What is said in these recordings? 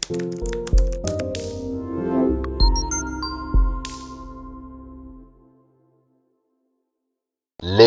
Les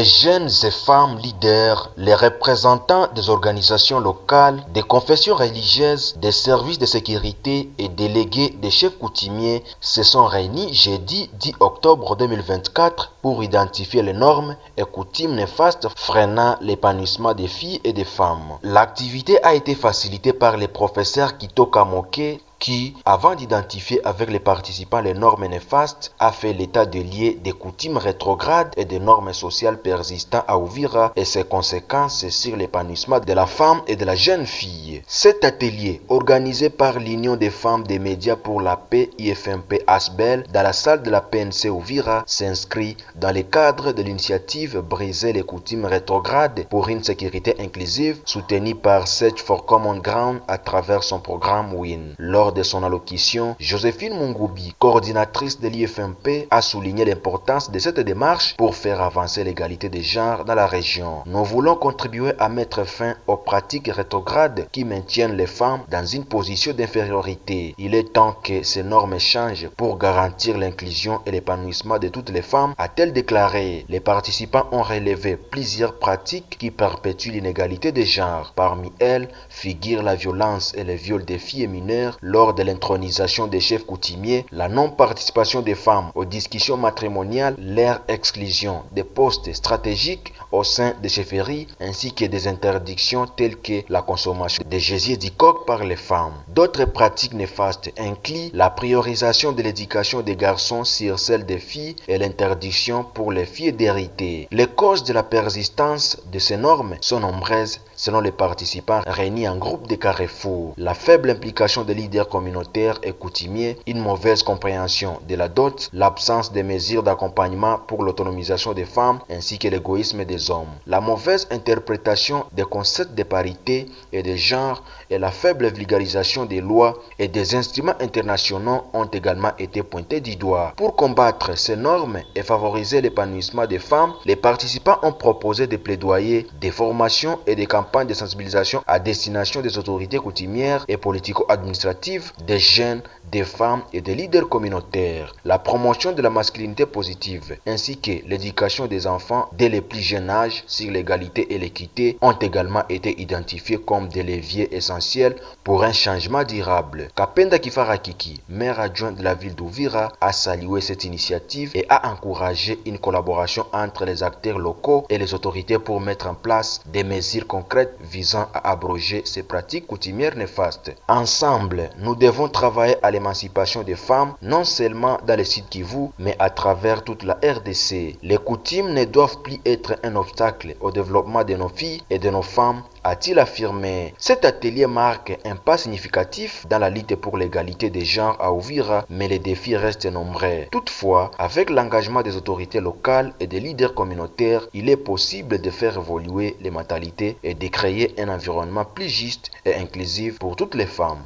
jeunes et femmes leaders, les représentants des organisations locales, des confessions religieuses, des services de sécurité et délégués des chefs coutumiers se sont réunis jeudi 10 octobre 2024 pour identifier les normes et coutumes néfastes freinant l'épanouissement des filles et des femmes. L'activité a été facilitée par les professeurs Kito Kamoke qui, avant d'identifier avec les participants les normes néfastes, a fait l'état de lieux des coutumes rétrogrades et des normes sociales persistantes à Uvira et ses conséquences sur l'épanouissement de la femme et de la jeune fille. Cet atelier, organisé par l'Union des femmes des médias pour la paix IFMP Asbel dans la salle de la PNC Uvira, s'inscrit dans le cadre de l'initiative Briser les coutumes rétrogrades pour une sécurité inclusive soutenue par Search for Common Ground à travers son programme WIN. Lors de son allocution, Joséphine Mungoubi, coordinatrice de l'IFMP, a souligné l'importance de cette démarche pour faire avancer l'égalité des genres dans la région. Nous voulons contribuer à mettre fin aux pratiques rétrogrades qui maintiennent les femmes dans une position d'infériorité. Il est temps que ces normes changent pour garantir l'inclusion et l'épanouissement de toutes les femmes, a-t-elle déclaré. Les participants ont relevé plusieurs pratiques qui perpétuent l'inégalité des genres. Parmi elles figurent la violence et le viol des filles et mineurs lors de l'intronisation des chefs coutumiers, la non-participation des femmes aux discussions matrimoniales, leur exclusion des postes stratégiques au sein des chefferies, ainsi que des interdictions telles que la consommation des gésiers d'ICOC par les femmes. D'autres pratiques néfastes incluent la priorisation de l'éducation des garçons sur celle des filles et l'interdiction pour les filles d'hériter. Les causes de la persistance de ces normes sont nombreuses selon les participants réunis en groupe de carrefour. La faible implication des leaders communautaires et coutumiers, une mauvaise compréhension de la dot, l'absence de mesures d'accompagnement pour l'autonomisation des femmes ainsi que l'égoïsme des hommes. La mauvaise interprétation des concepts de parité et de genre et la faible vulgarisation des lois et des instruments internationaux ont également été pointés du doigt. Pour combattre ces normes et favoriser l'épanouissement des femmes, les participants ont proposé des plaidoyers, des formations et des campagnes de sensibilisation à destination des autorités coutumières et politico-administratives, des jeunes, des femmes et des leaders communautaires. La promotion de la masculinité positive ainsi que l'éducation des enfants dès le plus jeune âge sur l'égalité et l'équité ont également été identifiés comme des leviers essentiels pour un changement durable. Kapenda Kifarakiki, maire adjoint de la ville d'Uvira, a salué cette initiative et a encouragé une collaboration entre les acteurs locaux et les autorités pour mettre en place des mesures concrètes visant à abroger ces pratiques coutumières néfastes. Ensemble, nous devons travailler à l'émancipation des femmes, non seulement dans le Sud Kivu, mais à travers toute la RDC. Les coutumes ne doivent plus être un obstacle au développement de nos filles et de nos femmes, a-t-il affirmé. Cet atelier marque un pas significatif dans la lutte pour l'égalité des genres à Uvira, mais les défis restent nombreux. Toutefois, avec l'engagement des autorités locales et des leaders communautaires, il est possible de faire évoluer les mentalités et de créer un environnement plus juste et inclusif pour toutes les femmes.